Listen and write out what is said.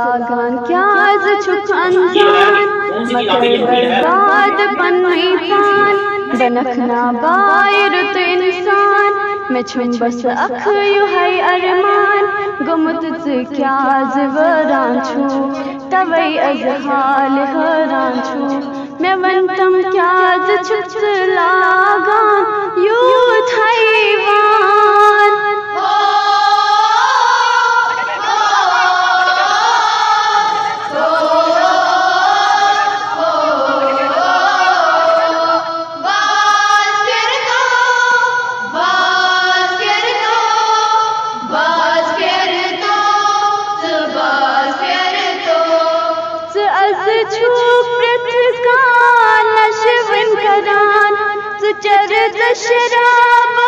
लागान क्या छुक अंजान मकर बर्बाद पन्नी पान बनखना बायर तो इंसान मैं छुम बस अख यु है अरमान गुमत क्या जवरान छु तवई अज हाल हरान छु मैं वंतम क्या छुक लागान यू थाईवान नशवन करान चर शराब